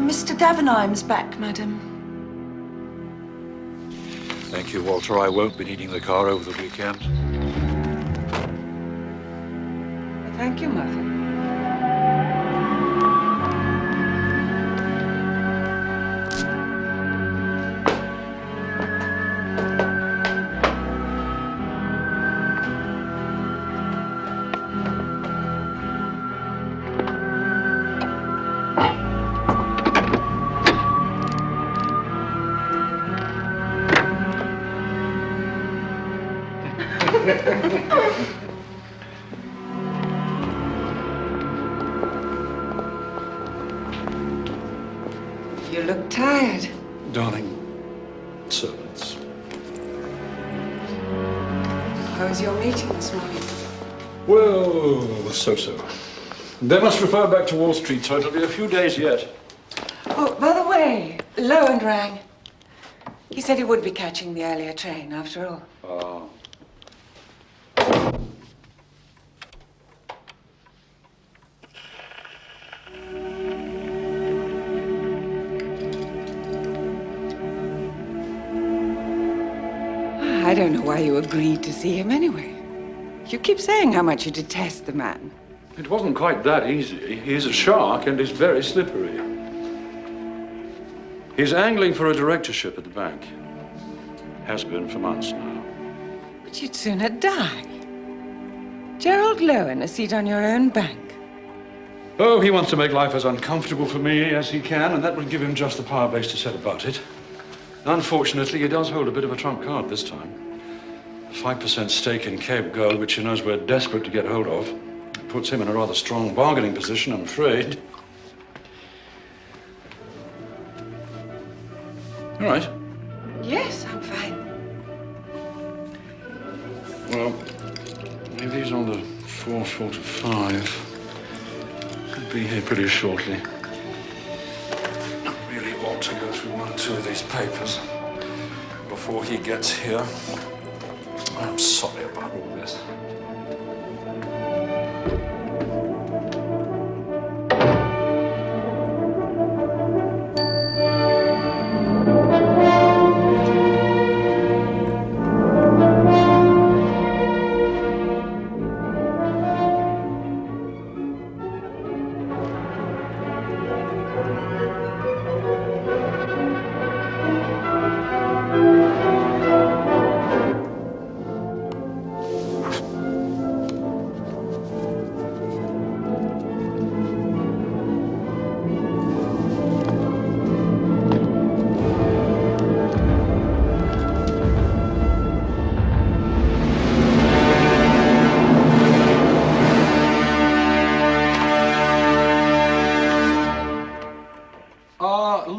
Mr. Davenheim's back, madam. Thank you, Walter. I won't be needing the car over the weekend. Thank you, Mother. You look tired. Darling, servants. How was your meeting this morning? Well, so-so. They must refer back to Wall Street, so it'll be a few days yet. Oh, by the way, Lowen rang. He said he would be catching the earlier train, after all. Oh. I don't know why you agreed to see him anyway. You keep saying how much you detest the man. It wasn't quite that easy. He's a shark and he's very slippery. He's angling for a directorship at the bank. Has been for months now. But you'd sooner die. Gerald Lowen, a seat on your own bank. Oh, he wants to make life as uncomfortable for me as he can, and that would give him just the power base to set about it. Unfortunately, he does hold a bit of a trump card this time. 5% stake in Cape Gold, which he knows we're desperate to get hold of. It puts him in a rather strong bargaining position, I'm afraid. All right. Yes, I'm fine. Well, if he's on the 4:45, could be here pretty shortly. I really ought to go through one or two of these papers before he gets here. I'm sorry about all this.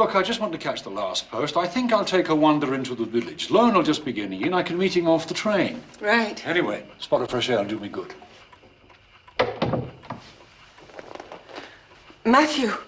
look, I just want to catch the last post. I think I'll take a wander into the village. Loan will just be getting in. I can meet him off the train. Right. Anyway, a spot of fresh air will do me good. Mاثيو.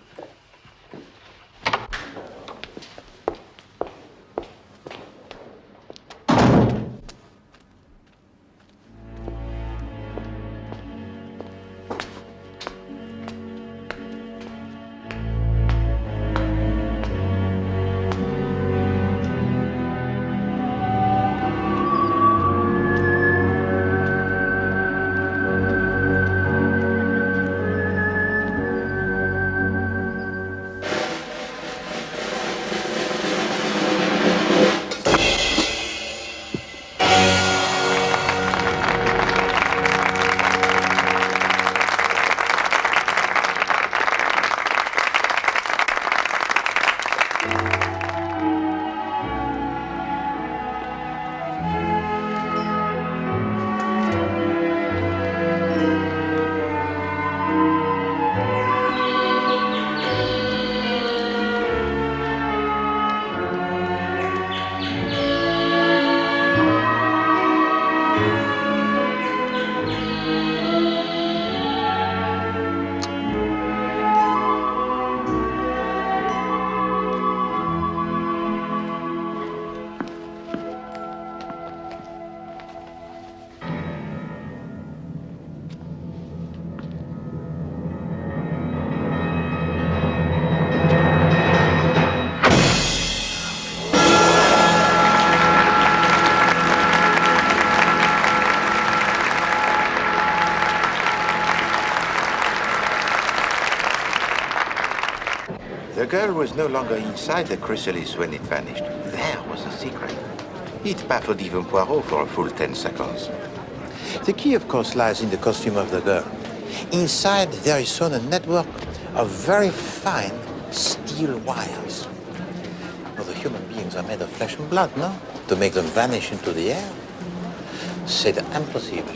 The girl was no longer inside the chrysalis when it vanished. There was the secret. It baffled even Poirot for a full 10 seconds. The key, of course, lies in the costume of the girl. Inside, there is sewn a network of very fine steel wires. Well, the human beings are made of flesh and blood, no? To make them vanish into the air? C'est impossible.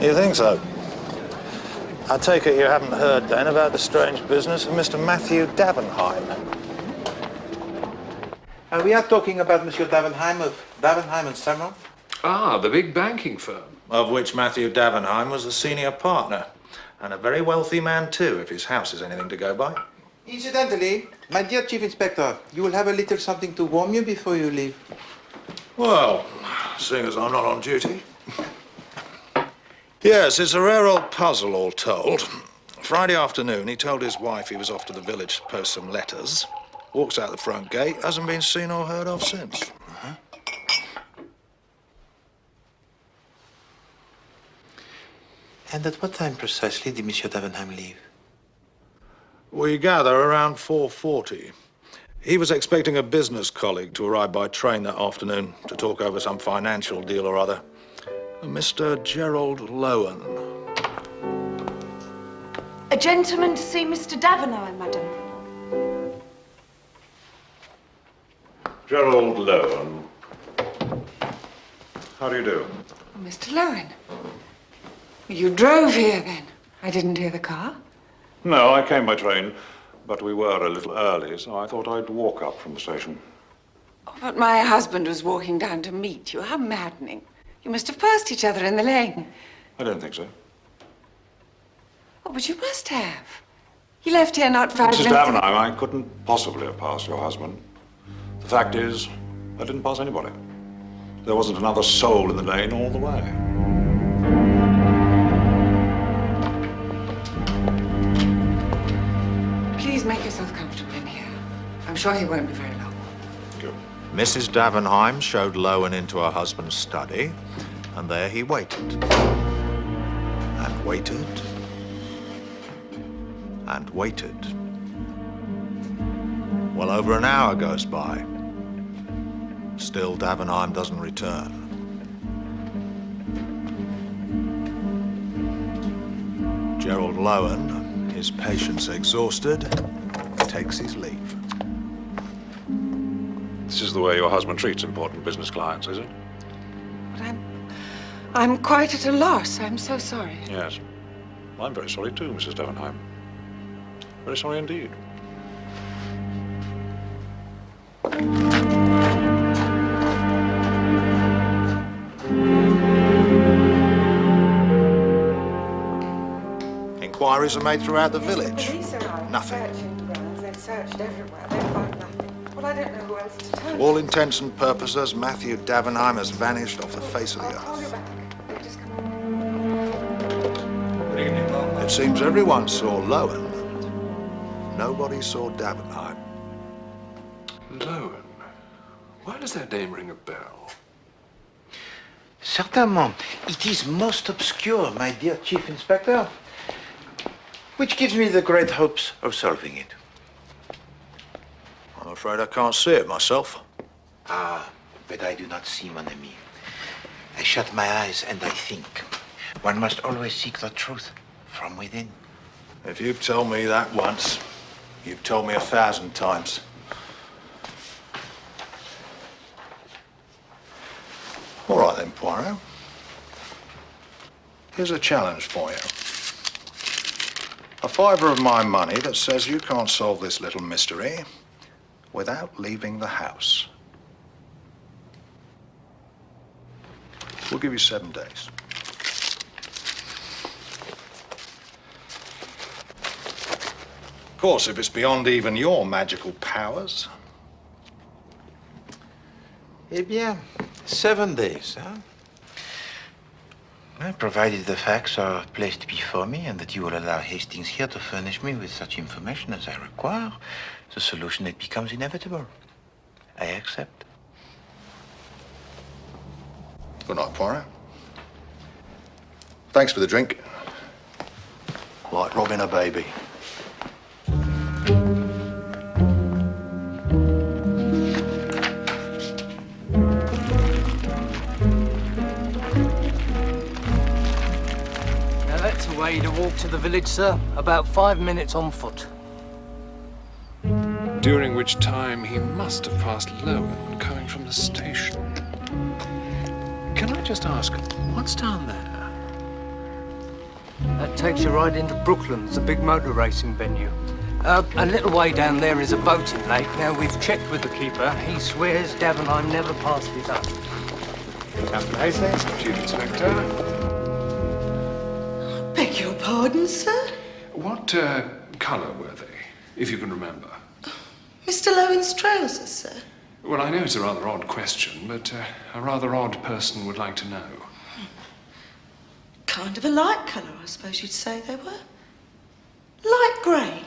You think so? I take it you haven't heard, then, about the strange business of Mr. Mathiew Davenheim. We are talking about Monsieur Davenheim of Davenheim and Salmon? Ah, the big banking firm. Of which Mathiew Davenheim was the senior partner. And a very wealthy man, too, if his house is anything to go by. Incidentally, my dear Chief Inspector, you will have a little something to warm you before you leave. Well, seeing as I'm not on duty. Yes, it's a rare old puzzle, all told. Friday afternoon, he told his wife he was off to the village to post some letters. Walks out the front gate, hasn't been seen or heard of since. And at what time precisely did Monsieur Davenheim leave? We gather around 4:40. He was expecting a business colleague to arrive by train that afternoon to talk over some financial deal or other. Mr. Gerald Lowen. A gentleman to see Mr. Davenheim, madam. Gerald Lowen. How do you do? Oh, Mr. Lowen. You drove here, then? I didn't hear the car. No, I came by train, but we were a little early, so I thought I'd walk up from the station. Oh, but my husband was walking down to meet you. How maddening. You must have passed each other in the lane. I don't think so. Oh, but you must have. He left here not 5 minutes Mrs. ago. Davenheim, I couldn't possibly have passed your husband. The fact is, I didn't pass anybody. There wasn't another soul in the lane all the way. Please make yourself comfortable in here. I'm sure he won't be very long. Good. Mrs. Davenheim showed Lowen into her husband's study, and there he waited. And waited. And waited. Well, over an hour goes by. Still, Davenheim doesn't return. Gerald Lowen, his patience exhausted, takes his leave. This is the way your husband treats important business clients, is it? But I'm quite at a loss. I'm so sorry. Yes. I'm very sorry too, Mrs. Davenheim. Very sorry indeed. Inquiries are made throughout the village. Police arrived. Nothing. Searching the grounds. They've searched everywhere. They found nothing. Well, I don't know who else to turn To all intents and purposes, Matthew Davenheim has vanished off the face of the I'll call you earth. back. They've just come on. It seems everyone saw Lowen. Nobody saw Davenheim. Lowen? Why does that name ring a bell? Certainement. It is most obscure, my dear Chief Inspector. Which gives me the great hopes of solving it. I'm afraid I can't see it myself. Ah, but I do not see, mon ami. I shut my eyes and I think. One must always seek the truth from within. If you've told me that once, you've told me 1,000 times. All right then, Poirot. Here's a challenge for you. A fiver of my money that says you can't solve this little mystery without leaving the house. We'll give you 7 days. Of course, if it's beyond even your magical powers. Eh bien, 7 days, huh? Well, provided the facts are placed before me and that you will allow Hastings here to furnish me with such information as I require, the solution it becomes inevitable. I accept. Good night, Poirot. Thanks for the drink. Like robbing a baby. That's a way to walk to the village, sir. About 5 minutes on foot. During which time he must have passed Lowen coming from the station. Can I just ask, what's down there? That takes you right into Brooklands, the big motor racing venue. A little way down there is a boating lake. Now, we've checked with the keeper. He swears Davenheim never passed it up. Captain Hastings, Chief Inspector. Beg your pardon, sir? What colour were they, if you can remember? Mr. Lowen's trousers, sir. Well, I know it's a rather odd question, but a rather odd person would like to know. Kind of a light colour, I suppose you'd say they were. Light grey.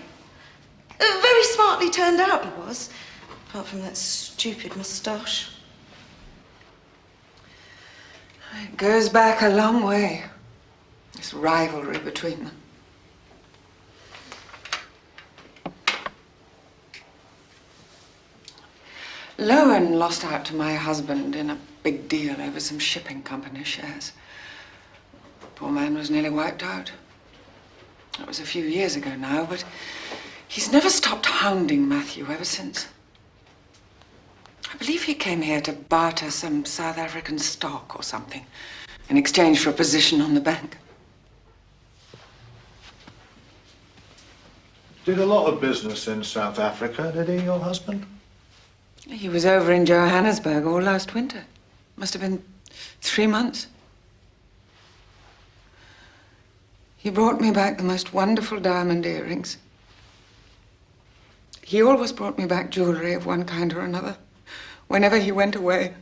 Very smartly turned out he was, apart from that stupid moustache. It goes back a long way, this rivalry between them. Lowen lost out to my husband in a big deal over some shipping company shares. Poor man was nearly wiped out. That was a few years ago now, but he's never stopped hounding Mathew ever since. I believe he came here to barter some South African stock or something in exchange for a position on the bank. Did a lot of business in South Africa, did he, your husband? He was over in Johannesburg all last winter. Must have been 3 months. He brought me back the most wonderful diamond earrings. He always brought me back jewelry of one kind or another, whenever he went away.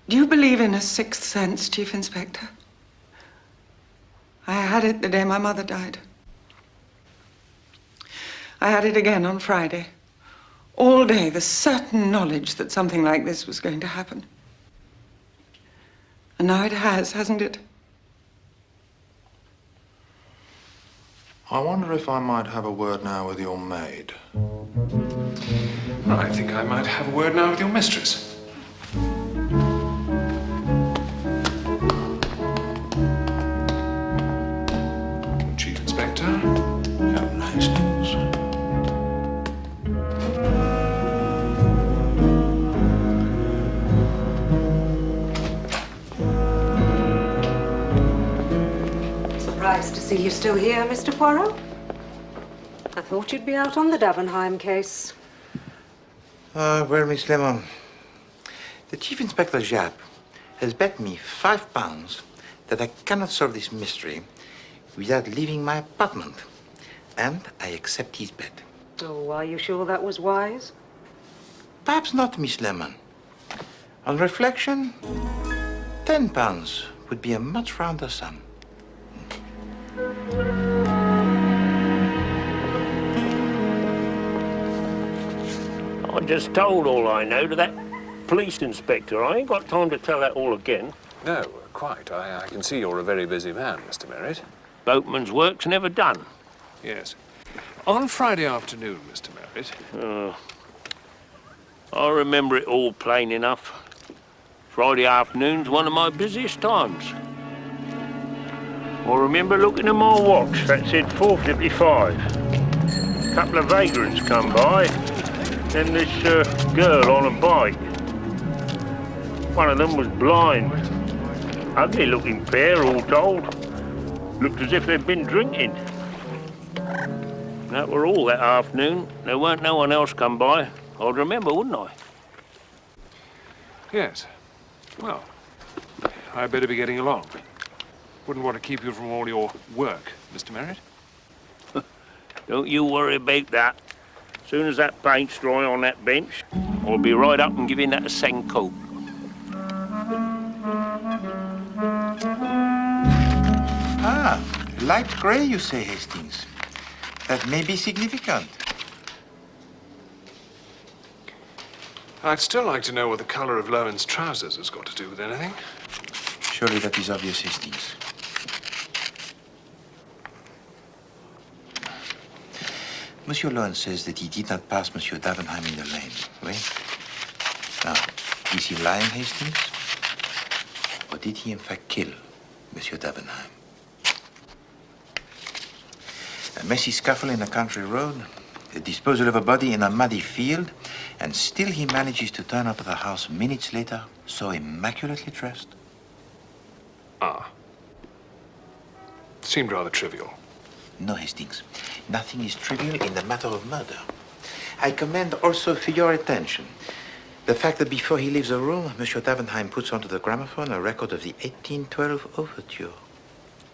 Do you believe in a sixth sense, Chief Inspector? I had it the day my mother died. I had it again on Friday. All day, the certain knowledge that something like this was going to happen. And now it has, hasn't it? I wonder if I might have a word now with your maid. I think I might have a word now with your mistress. Chief Inspector. Captain Hastings. Nice to see you still here, Mr. Poirot. I thought you'd be out on the Davenheim case. Well, Miss Lemon, the Chief Inspector Japp has bet me £5 that I cannot solve this mystery without leaving my apartment. And I accept his bet. Oh, are you sure that was wise? Perhaps not, Miss Lemon. On reflection, £10 would be a much rounder sum. I just told all I know to that police inspector. I ain't got time to tell that all again. No, quite. I can see you're a very busy man, Mr. Merritt. Boatman's work's never done. Yes. On Friday afternoon, Mr. Merritt. I remember it all plain enough. Friday afternoon's one of my busiest times. I remember looking at my watch that said 4:55. A couple of vagrants come by, then this girl on a bike. One of them was blind. Ugly looking pair, all told. Looked as if they'd been drinking. That were all that afternoon. There weren't no one else come by. I'd remember, wouldn't I? Yes. Well, I'd better be getting along. Wouldn't want to keep you from all your work, Mr. Merritt. Don't you worry about that. As soon as that paint's dry on that bench, I'll be right up and giving that a second coat. Ah, light grey, you say, Hastings. That may be significant. I'd still like to know what the colour of Lowen's trousers has got to do with anything. Surely that is obvious, Hastings. Monsieur Lowen says that he did not pass Monsieur Davenheim in the lane, oui? Now, is he lying, Hastings? Or did he in fact kill Monsieur Davenheim? A messy scuffle in a country road, the disposal of a body in a muddy field, and still he manages to turn up at the house minutes later, so immaculately dressed. Ah. Seemed rather trivial. No, Hastings. Nothing is trivial in the matter of murder. I commend also for your attention the fact that before he leaves the room, Monsieur Davenheim puts onto the gramophone a record of the 1812 overture.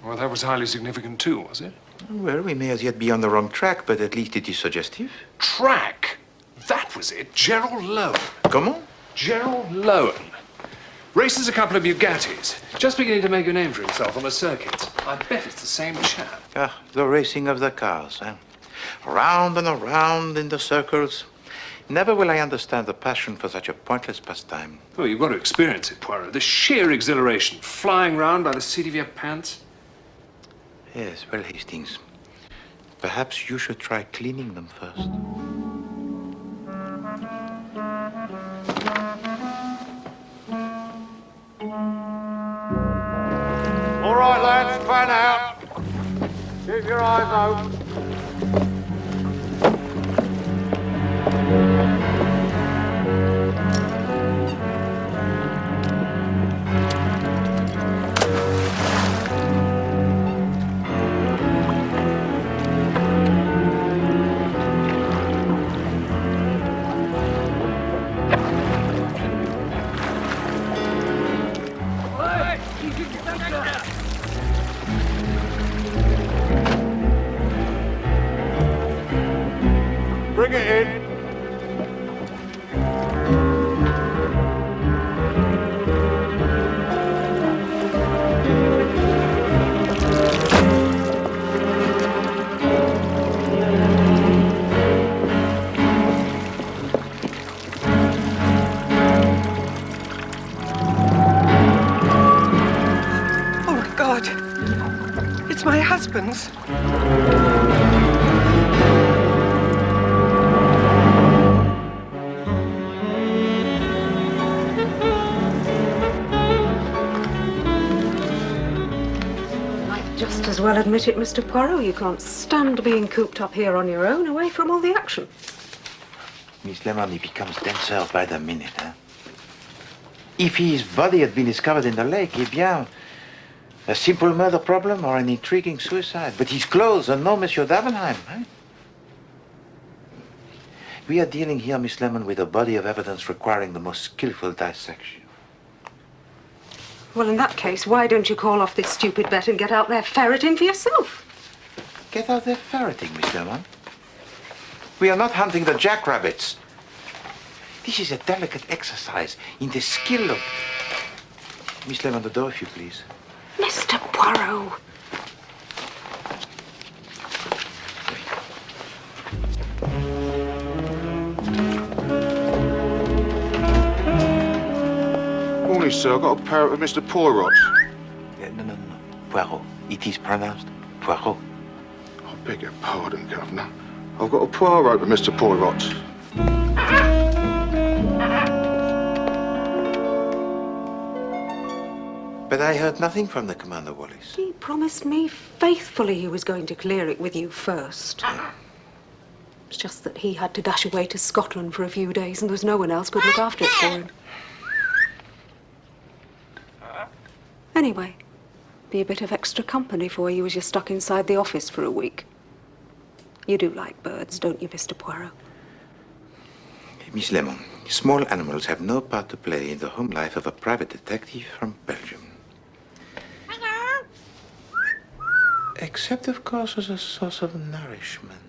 Well, that was highly significant too, was it? Well, we may as yet be on the wrong track, but at least it is suggestive. Track? That was it. Gerald Lowen. Comment? Gerald Lowen. Races a couple of Bugattis. Just beginning to make a name for himself on the circuits. I bet it's the same chap. Ah, the racing of the cars, eh? Round and around in the circles. Never will I understand the passion for such a pointless pastime. Oh, you've got to experience it, Poirot. The sheer exhilaration, flying round by the seat of your pants. Yes, well, Hastings, perhaps you should try cleaning them first. All right, lads, fan out. Keep your eyes open. Bring it in. Oh, my God. It's my husband's. Just as well admit it, Mr. Poirot. You can't stand being cooped up here on your own, away from all the action. Miss Lemon, he becomes denser by the minute, eh? If his body had been discovered in the lake, eh bien, A simple murder problem or an intriguing suicide? But his clothes are no Monsieur Davenheim, right? We are dealing here, Miss Lemon, with a body of evidence requiring the most skillful dissection. Well, in that case, why don't you call off this stupid bet and get out there ferreting for yourself? Get out there ferreting, Miss Lemon. We are not hunting the jackrabbits. This is a delicate exercise in the skill of... Miss Lemon, the door, if you please. Mr. Poirot. Morning, sir. I've got a parrot with Mr. Poirot. No. Poirot. It is pronounced Poirot. I beg your pardon, Governor. I've got a Poirot with Mr. Poirot. But I heard nothing from the Commander Wallace. He promised me faithfully he was going to clear it with you first. It's just that he had to dash away to Scotland for a few days and there was no one else could look after it for him. Anyway, be a bit of extra company for you as you're stuck inside the office for a week. You do like birds, don't you, Mr. Poirot? Miss Lemon, small animals have no part to play in the home life of a private detective from Belgium. Hello? Except, of course, as a source of nourishment.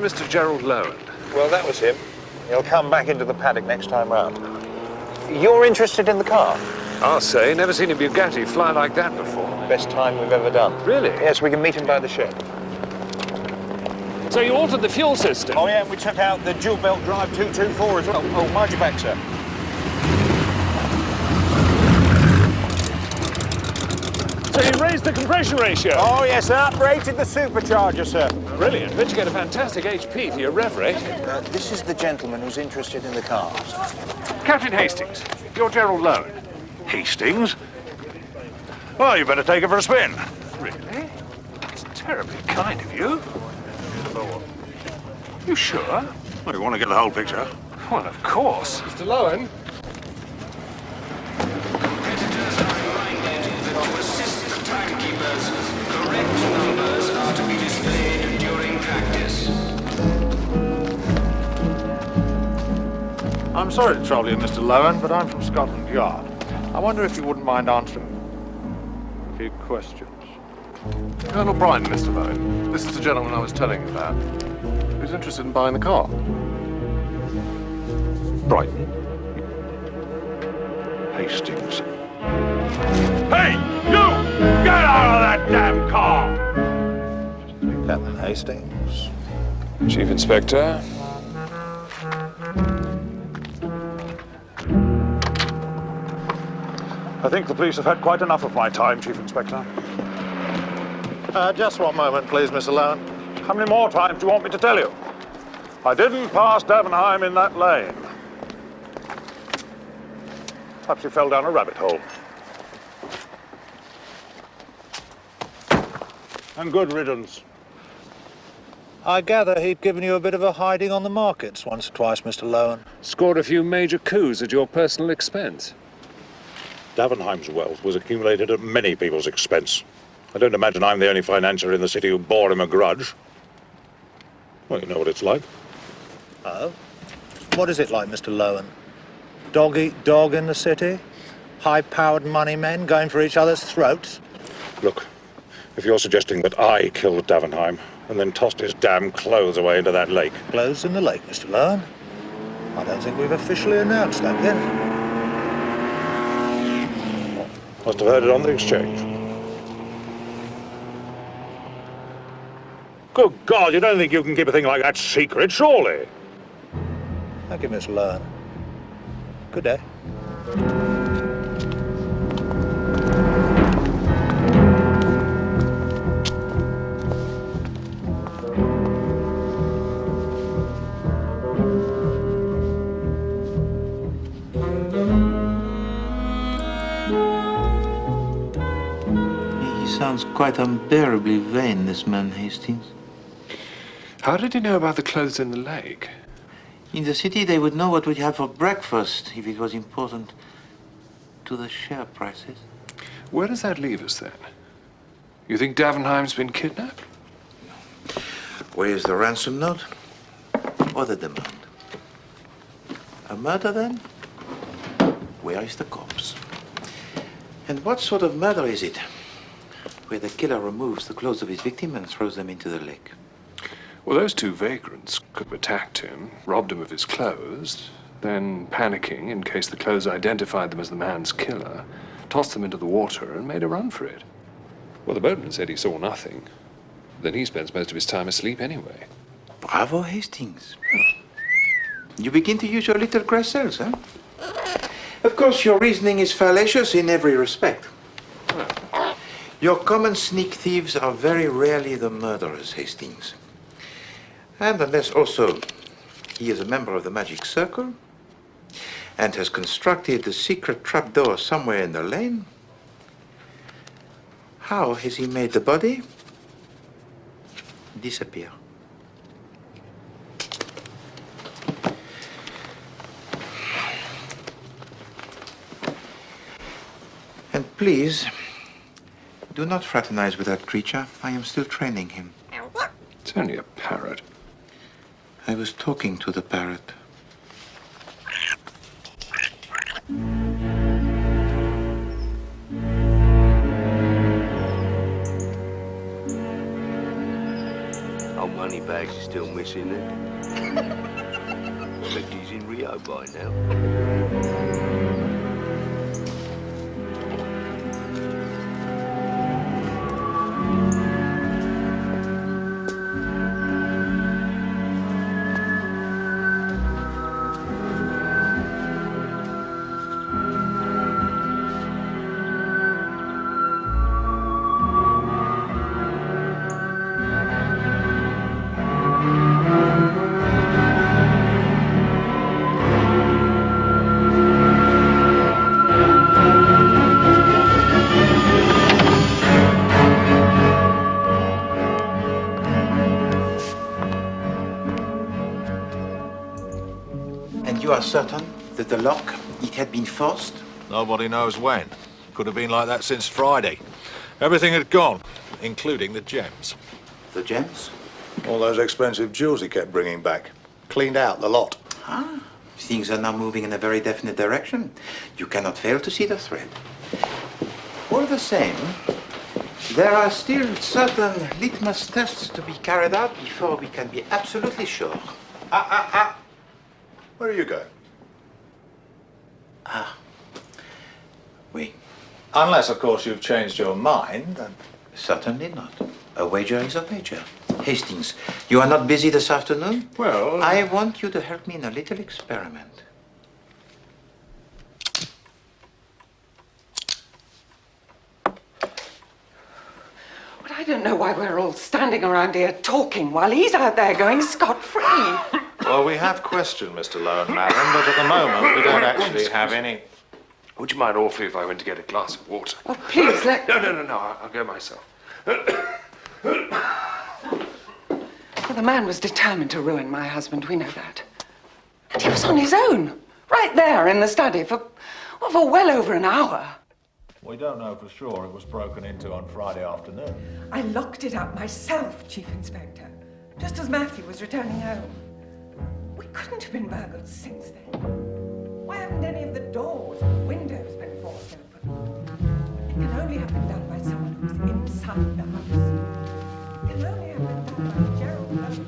Mr. Gerald Lowen. Well, that was him. He'll come back into the paddock next time round. You're interested in the car? I'll say, never seen a Bugatti fly like that before. Best time we've ever done. Really? Yes, we can meet him by the shed. So you altered the fuel system? Oh, yeah, and we took out the dual belt drive 224 as well. Oh, mind your back, sir. So you raised the compression ratio? Oh, yes, I uprated the supercharger, sir. Brilliant. Bet you get a fantastic HP for your rev rate. This is the gentleman who's interested in the car. Captain Hastings, you're Gerald Lowen. Hastings? Well, you better take it for a spin. Really? That's terribly kind of you. You sure? Well, you want to get the whole picture? Well, of course. Mr. Lowen? Correct numbers are to be displayed during practice. I'm sorry to trouble you, Mr. Lowen, but I'm from Scotland Yard. I wonder if you wouldn't mind answering a few questions. Colonel Brighton, Mr. Lowen. This is the gentleman I was telling you about. Who's interested in buying the car? Brighton. Hastings. Hey, you! Get out of that damn car! Captain Hastings. Chief Inspector. I think the police have had quite enough of my time, Chief Inspector. Just one moment, please, Mr. Lowen. How many more times do you want me to tell you? I didn't pass Davenheim in that lane. Perhaps he fell down a rabbit hole. And good riddance. I gather he'd given you a bit of a hiding on the markets once or twice, Mr. Lowen. Scored a few major coups at your personal expense. Davenheim's wealth was accumulated at many people's expense. I don't imagine I'm the only financier in the city who bore him a grudge. Well, you know what it's like. Oh? What is it like, Mr. Lowen? Dog eat dog in the city? High-powered money men going for each other's throats? Look, if you're suggesting that I killed Davenheim and then tossed his damn clothes away into that lake... Clothes in the lake, Mr. Lowen? I don't think we've officially announced that yet. Must have heard it on the exchange. Good God, you don't think you can keep a thing like that secret, surely? Thank you, Miss Lowen. Good day. He sounds quite unbearably vain, this man Hastings. How did he know about the clothes in the lake? In the city, they would know what we'd have for breakfast if it was important to the share prices. Where does that leave us, then? You think Davenheim's been kidnapped? Where is the ransom note? Or the demand? A murder, then? Where is the corpse? And what sort of murder is it? Where the killer removes the clothes of his victim and throws them into the lake. Well, those two vagrants could have attacked him, robbed him of his clothes, then, panicking in case the clothes identified them as the man's killer, tossed them into the water and made a run for it. Well, the boatman said he saw nothing. Then he spends most of his time asleep anyway. Bravo, Hastings. You begin to use your little grass cells, huh? Of course, your reasoning is fallacious in every respect. Your common sneak thieves are very rarely the murderers, Hastings. And unless also he is a member of the Magic Circle and has constructed the secret trapdoor somewhere in the lane, how has he made the body disappear? And please, do not fraternize with that creature. I am still training him. It's only a parrot. I was talking to the parrot. Old Moneybags is still missing it. I bet he's in Rio by now. You are certain that the lock, it had been forced? Nobody knows when. Could have been like that since Friday. Everything had gone, including the gems. The gems? All those expensive jewels he kept bringing back. Cleaned out the lot. Ah, things are now moving in a very definite direction. You cannot fail to see the thread. All the same, there are still certain litmus tests to be carried out before we can be absolutely sure. Where are you going? Oui. Unless, of course, you've changed your mind. And... Certainly not. A wager is a wager. Hastings, you are not busy this afternoon? Well... I want you to help me in a little experiment. But I don't know why we're all standing around here talking while he's out there going scot-free. Well, we have questioned Mr. Lowen, madam, but at the moment we don't actually have any... Would you mind awfully if I went to get a glass of water? Oh, please, let... No, I'll go myself. Well, the man was determined to ruin my husband, we know that. And he was on his own, right there in the study for well over an hour. We don't know for sure it was broken into on Friday afternoon. I locked it up myself, Chief Inspector, just as Mathiew was returning home. We couldn't have been burgled since then. Why haven't any of the doors or windows been forced open? It can only have been done by someone who's inside the house. It can only have been done by Gerald Lowen.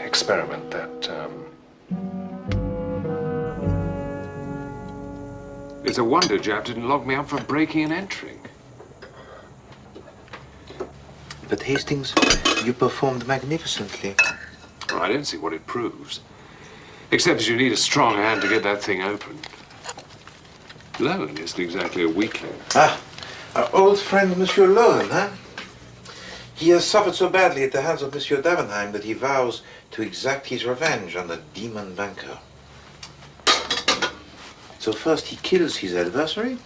experiment that, It's a wonder Jap didn't lock me up for breaking and entering. But Hastings, you performed magnificently. Well, I don't see what it proves. Except that you need a strong hand to get that thing open. Lowen isn't exactly a weakling. Ah, our old friend Monsieur Lowen, huh? He has suffered so badly at the hands of Monsieur Davenheim that he vows to exact his revenge on the demon banker. So first he kills his adversary,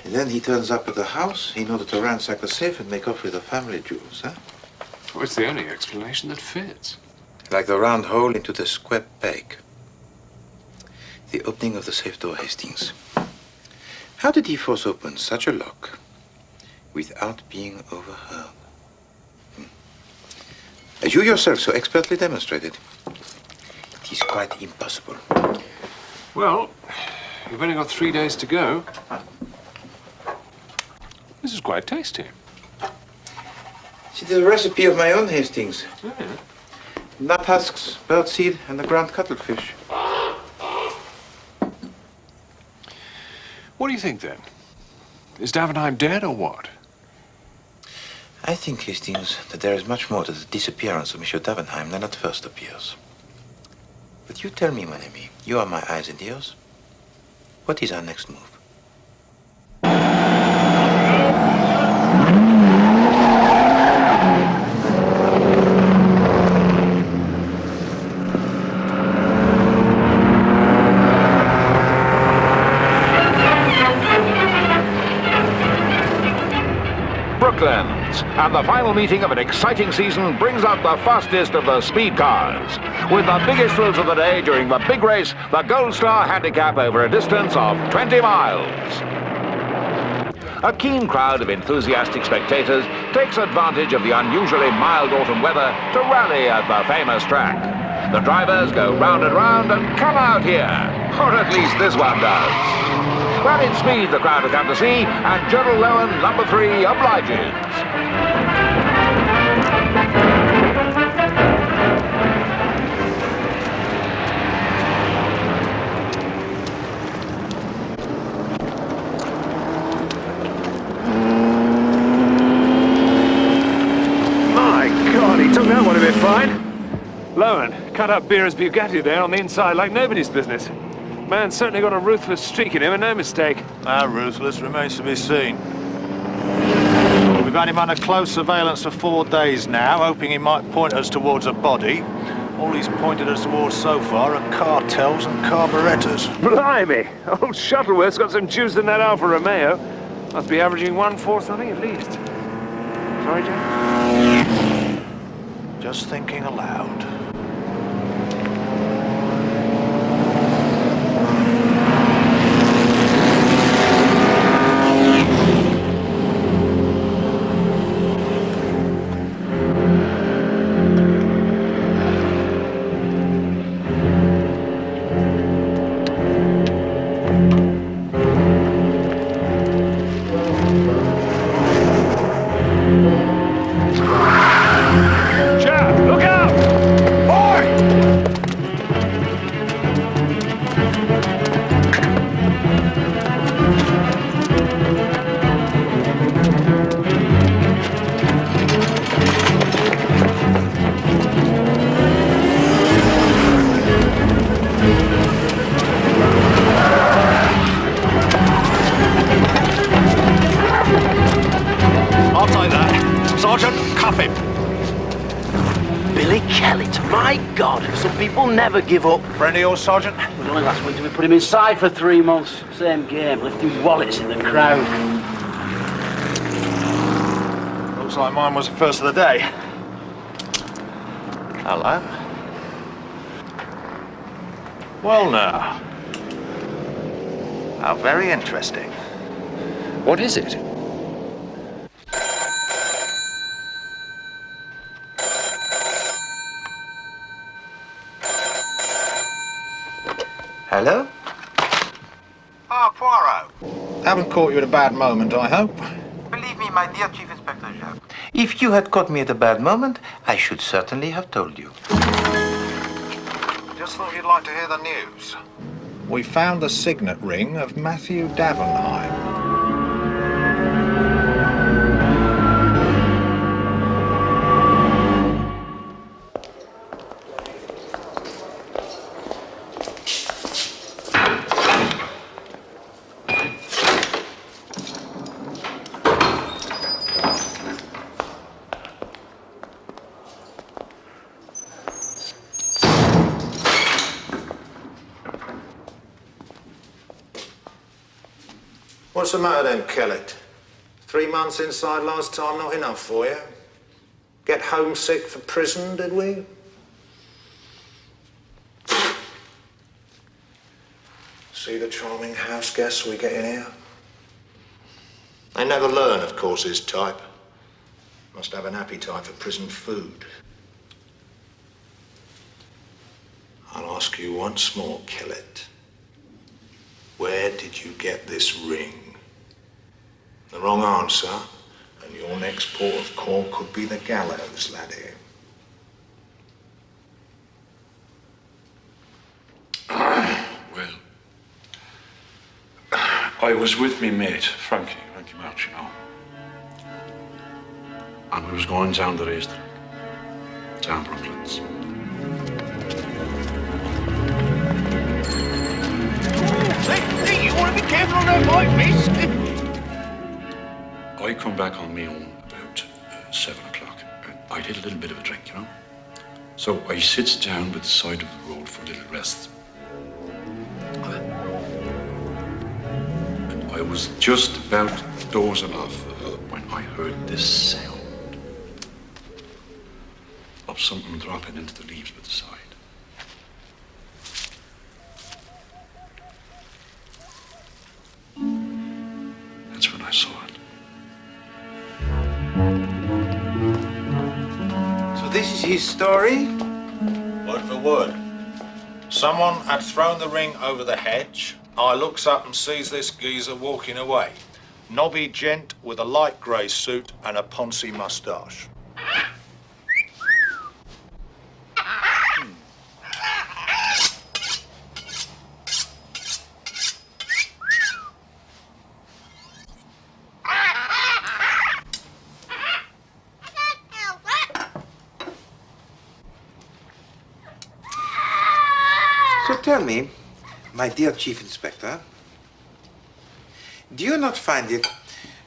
and then he turns up at the house in order to ransack the safe and make off with the family jewels, huh? Well, it's the only explanation that fits. Like the round hole into the square peg. The opening of the safe door, Hastings. How did he force open such a lock without being overheard? As you yourself so expertly demonstrated, it is quite impossible. Well, you've only got 3 days to go. This is quite tasty. It is a recipe of my own, Hastings. Yeah. Nut husks, birdseed, and the ground cuttlefish. What do you think, then? Is Davenheim dead, or what? I think, Hastings, that there is much more to the disappearance of Mr. Davenheim than at first appears. But you tell me, mon ami, you are my eyes and ears. What is our next move? And the final meeting of an exciting season brings out the fastest of the speed cars. With the biggest thrills of the day during the big race, the Gold Star Handicap over a distance of 20 miles. A keen crowd of enthusiastic spectators takes advantage of the unusually mild autumn weather to rally at the famous track. The drivers go round and round and come out here, or at least this one does. Rapid speed the crowd have come to see, and General Lowen, number 3, obliges. My God, he took that one a bit fine. Lowen, cut up Beer's Bugatti there on the inside like nobody's business. Man's certainly got a ruthless streak in him, and no mistake. How ruthless remains to be seen. We've had him under close surveillance for 4 days now, hoping he might point us towards a body. All he's pointed us towards so far are cartels and carburettors. Blimey! Old Shuttleworth's got some juice in that Alfa Romeo. Must be averaging 1/4 something at least. Sorry, Jack? Just thinking aloud. Never give up. Friend of yours, Sergeant? It was only last week that we put him inside for 3 months. Same game, lifting wallets in the crowd. Looks like mine was the first of the day. Hello. Well now. How very interesting. What is it? Hello? Ah, Poirot. Haven't caught you at a bad moment, I hope. Believe me, my dear Chief Inspector Jacques, if you had caught me at a bad moment, I should certainly have told you. just thought you'd like to hear the news. We found the signet ring of Maithew Davenheim. What's the matter then, Kellett? 3 months inside last time not enough for you? Get homesick for prison, did we? See the charming house guests we get in here? They never learn, of course, his type. Must have an appetite for prison food. I'll ask you once more, Kellett. Where did you get this ring? The wrong answer, and your next port of call could be the gallows, laddie. Well, I was with me mate, Frankie March, you know. And we was going down the racetrack, down Brooklands. Hey, you want to be careful on that bike, miss? I come back on me own about 7 o'clock. I did a little bit of a drink, you know. So I sits down by the side of the road for a little rest. And I was just about dozing off when I heard this sound of something dropping into the leaves by the side. That's when I saw it. So this is his story? Word for word. Someone had thrown the ring over the hedge. I looks up and sees this geezer walking away. Knobby gent with a light grey suit and a poncy moustache. So tell me, my dear Chief Inspector, do you not find it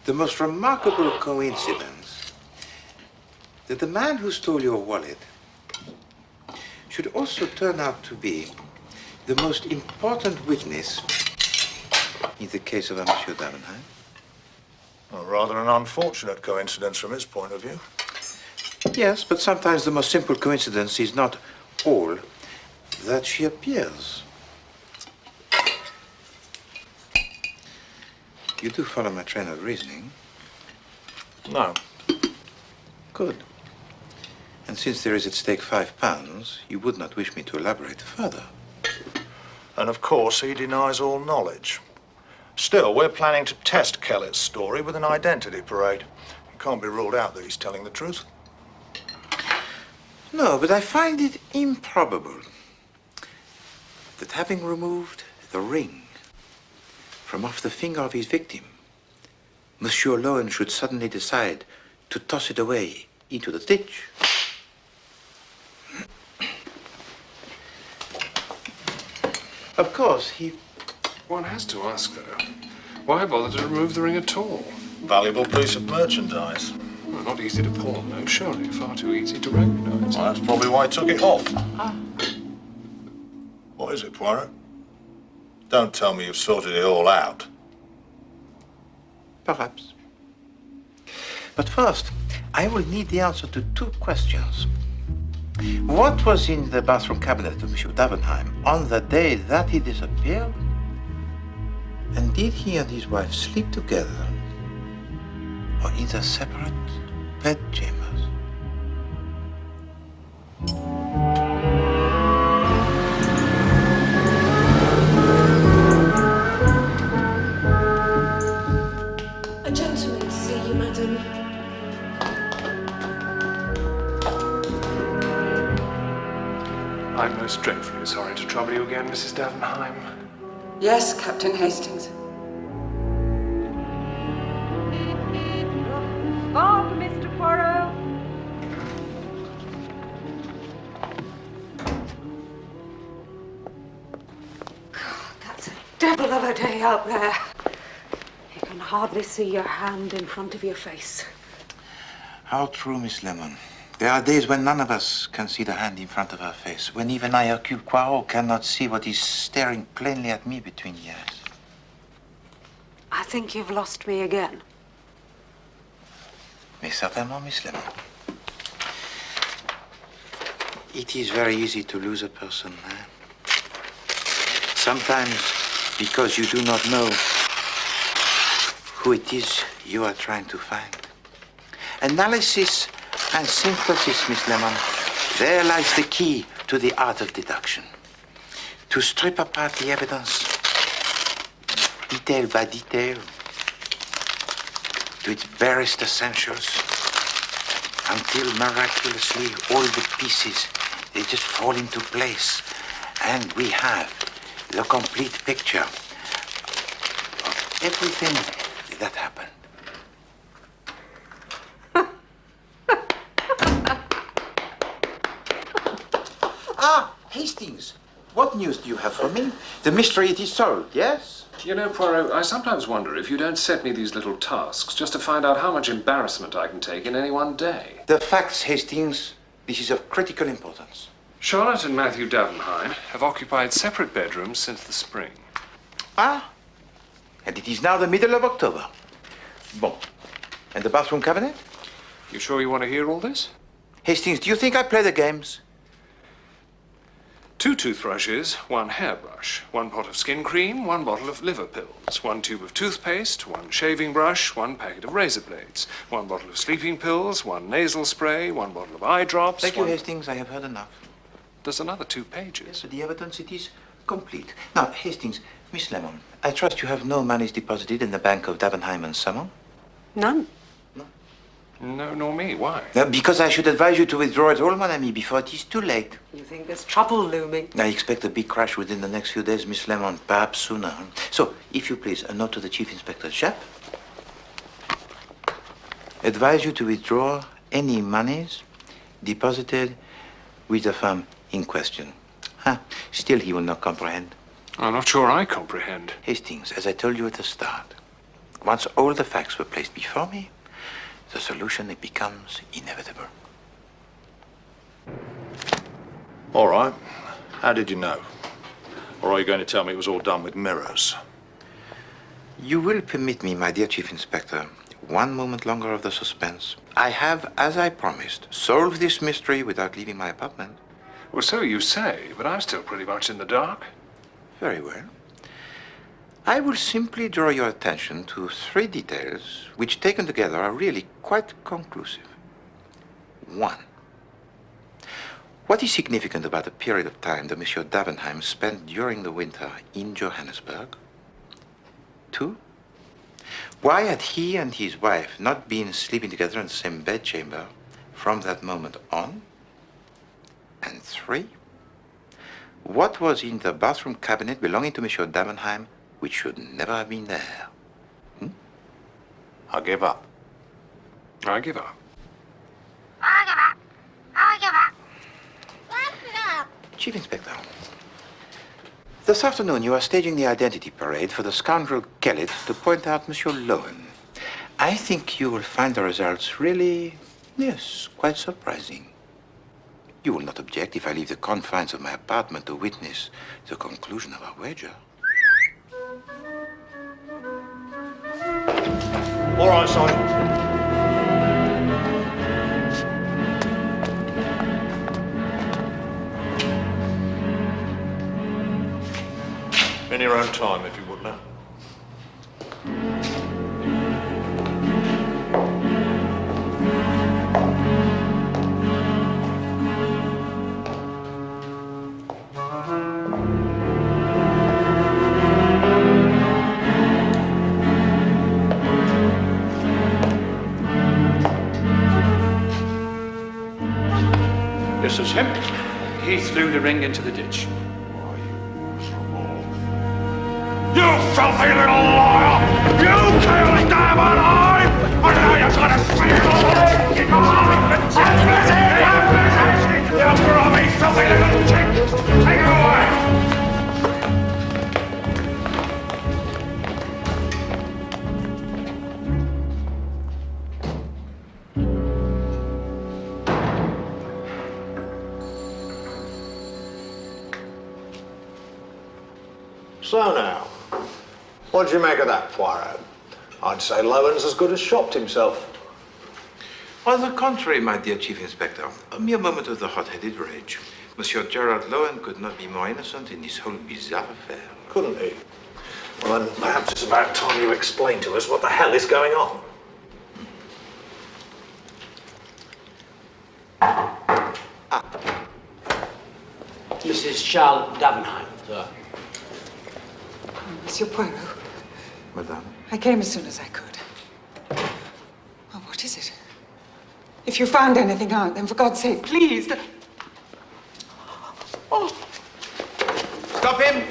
the most remarkable coincidence that the man who stole your wallet should also turn out to be the most important witness in the case of Monsieur Davenheim? Well, rather an unfortunate coincidence from his point of view. Yes, but sometimes the most simple coincidence is not all that she appears. You do follow my train of reasoning? No. Good. And since there is at stake £5, you would not wish me to elaborate further. And of course, he denies all knowledge. Still, we're planning to test Kellett's story with an identity parade. It can't be ruled out that he's telling the truth. No, but I find it improbable that having removed the ring from off the finger of his victim, Monsieur Lowen should suddenly decide to toss it away into the ditch. Of course, One has to ask, though, why bother to remove the ring at all? Valuable piece of merchandise. Well, not easy to pawn, though, surely. Far too easy to recognize. Well, that's probably why he took it off. What is it, Poirot? Don't tell me you've sorted it all out. Perhaps. But first, I will need the answer to 2 questions. What was in the bathroom cabinet of Monsieur Davenheim on the day that he disappeared? And did he and his wife sleep together or in their separate bedchambers? A gentleman to see you, madam. I'm most dreadfully sorry to trouble you again, Mrs. Davenheim. Yes, Captain Hastings. Fog, Mr. Poirot. God, that's a devil of a day out there. You can hardly see your hand in front of your face. How true, Miss Lemon. There are days when none of us can see the hand in front of our face, when even I, Hercule Poirot, cannot see what is staring plainly at me between the eyes. I think you've lost me again. Mais certainement, Miss Lemon. It is very easy to lose a person, eh? Sometimes because you do not know who it is you are trying to find. Analysis and synthesis, Miss Lemon, there lies the key to the art of deduction. To strip apart the evidence, detail by detail, to its barest essentials, until miraculously all the pieces, they just fall into place, and we have the complete picture of everything that happened. Ah, Hastings, what news do you have for me? The mystery it is solved, yes? You know, Poirot, I sometimes wonder if you don't set me these little tasks just to find out how much embarrassment I can take in any one day. The facts, Hastings. This is of critical importance. Charlotte and Mاthiew Davenheim have occupied separate bedrooms since the spring. Ah, and it is now the middle of October. Bon. And the bathroom cabinet? You sure you want to hear all this? Hastings, do you think I play the games? 2 toothbrushes, 1 hairbrush, 1 pot of skin cream, 1 bottle of liver pills, 1 tube of toothpaste, 1 shaving brush, 1 packet of razor blades, 1 bottle of sleeping pills, 1 nasal spray, 1 bottle of eye drops. Thank you, Hastings. I have heard enough. There's another 2 pages. Yes, but the evidence, it is complete. Now, Hastings, Miss Lemon, I trust you have no monies deposited in the bank of Davenheim and Salmon? None. No, nor me. Why? Because I should advise you to withdraw it all, mon ami, before it is too late. You think there's trouble looming? I expect a big crash within the next few days, Miss Lemon, perhaps sooner. So, if you please, a note to the Chief Inspector Chap. Advise you to withdraw any monies deposited with the firm in question. Still, he will not comprehend. I'm not sure I comprehend. Hastings, as I told you at the start, once all the facts were placed before me, the solution, it becomes inevitable. All right. How did you know? Or are you going to tell me it was all done with mirrors? You will permit me, my dear Chief Inspector, one moment longer of the suspense. I have, as I promised, solved this mystery without leaving my apartment. Well, so you say, but I'm still pretty much in the dark. Very well. I will simply draw your attention to 3 details which, taken together, are really quite conclusive. 1. What is significant about the period of time that Monsieur Davenheim spent during the winter in Johannesburg? 2. Why had he and his wife not been sleeping together in the same bedchamber from that moment on? And 3. What was in the bathroom cabinet belonging to Monsieur Davenheim which should never have been there? I give up. I give up. I give up. I give up. Chief Inspector, this afternoon you are staging the identity parade for the scoundrel Kellett to point out Monsieur Lowen. I think you will find the results really, yes, quite surprising. You will not object if I leave the confines of my apartment to witness the conclusion of our wager. All right, Sergeant. In your own time, if you would now. This is him. He threw the ring into the ditch. You filthy little liar! You killed Davenheim! And now you're gonna see it all! You grubby, filthy little chick! Take it away! So now, what do you make of that, Poirot? I'd say Lowen's as good as shopped himself. On the contrary, my dear Chief Inspector, a mere moment of the hot-headed rage. Monsieur Gerard Lowen could not be more innocent in this whole bizarre affair. Couldn't he? Well, then perhaps it's about time you explain to us what the hell is going on. Mrs. Charlotte Davenheim, sir. Monsieur Poirot. Madame? I came as soon as I could. Oh, what is it? If you found anything out, then for God's sake, please. Oh! Stop him!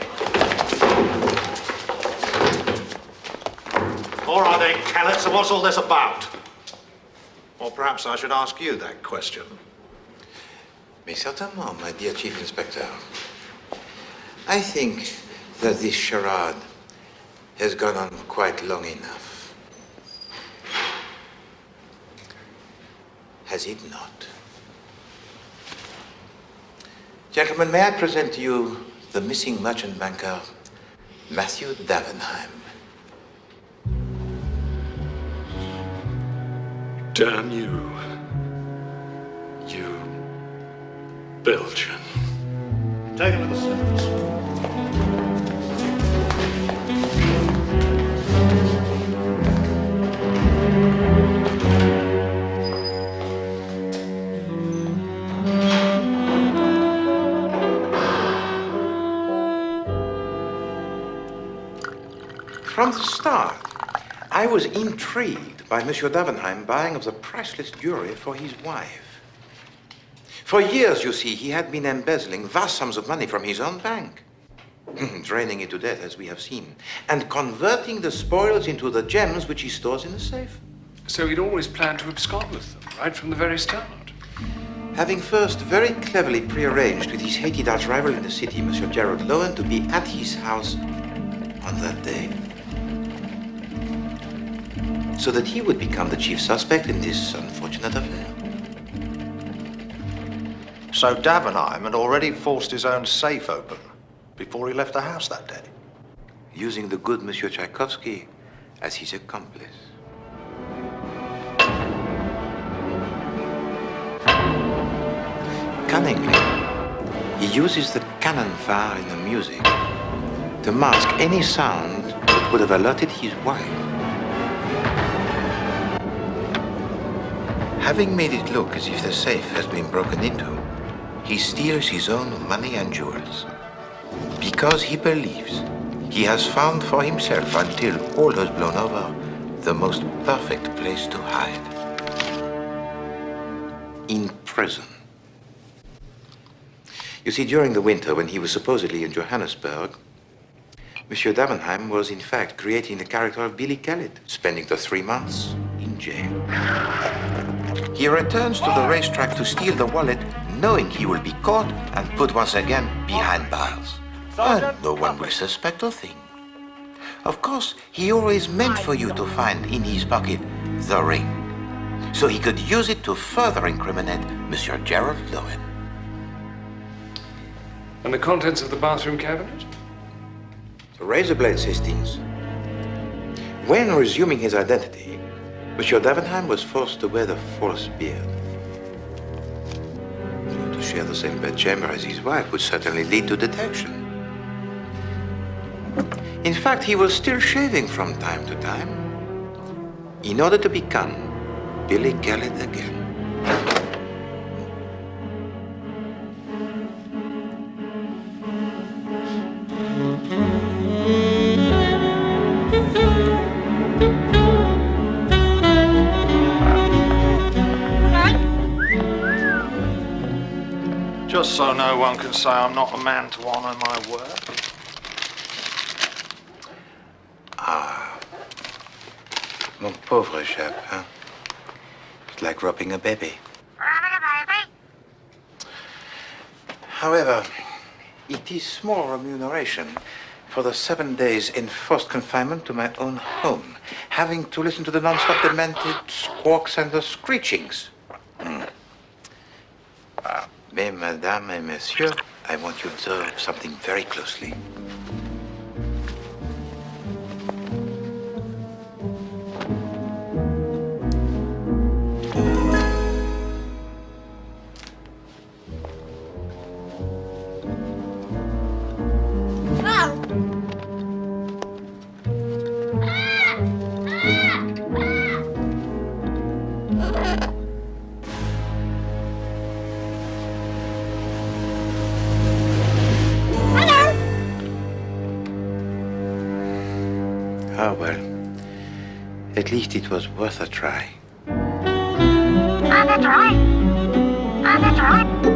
All right then, Kellett, so what's all this about? Or perhaps I should ask you that question. Mais certainement, my dear Chief Inspector. I think that this charade has gone on quite long enough. Has it not? Gentlemen, may I present to you the missing merchant banker, Maitre Davenheim. Damn you. You Belgian. Take a look at this. From the start, I was intrigued by Monsieur Davenheim buying of the priceless jewelry for his wife. For years, you see, he had been embezzling vast sums of money from his own bank, draining it to death, as we have seen, and converting the spoils into the gems which he stores in the safe. So he'd always planned to abscond with them, right from the very start? Having first very cleverly prearranged with his hated arch-rival in the city, Monsieur Gerard Lowen, to be at his house on that day, so that he would become the chief suspect in this unfortunate affair. So Davenheim had already forced his own safe open before he left the house that day? Using the good Monsieur Tchaikovsky as his accomplice. Cunningly, he uses the cannon fire in the music to mask any sound that would have alerted his wife. Having made it look as if the safe has been broken into, he steals his own money and jewels. Because he believes he has found for himself, until all has blown over, the most perfect place to hide. In prison. You see, during the winter, when he was supposedly in Johannesburg, Monsieur Davenheim was in fact creating the character of Billy Kellett, spending the 3 months in jail. He returns to the racetrack to steal the wallet, knowing he will be caught and put once again behind bars. And no one will suspect a thing. Of course, he always meant for you to find in his pocket the ring, so he could use it to further incriminate Monsieur Gerald Lowen. And the contents of the bathroom cabinet? The razor blades, Hastings. When resuming his identity, Monsieur Davenheim was forced to wear the false beard. To share the same bedchamber as his wife would certainly lead to detection. In fact, he was still shaving from time to time in order to become Billy Kellett again. Just just so no one can say I'm not a man to honour my word. Ah, mon pauvre chap, huh? It's like robbing a baby. Robbing a baby? However, it is small remuneration for the 7 days enforced confinement to my own home, having to listen to the non-stop demented squawks and the screechings. Mais, madame et monsieur, I want you to observe something very closely. Ah, well, at least it was worth a try. And a try. And a try.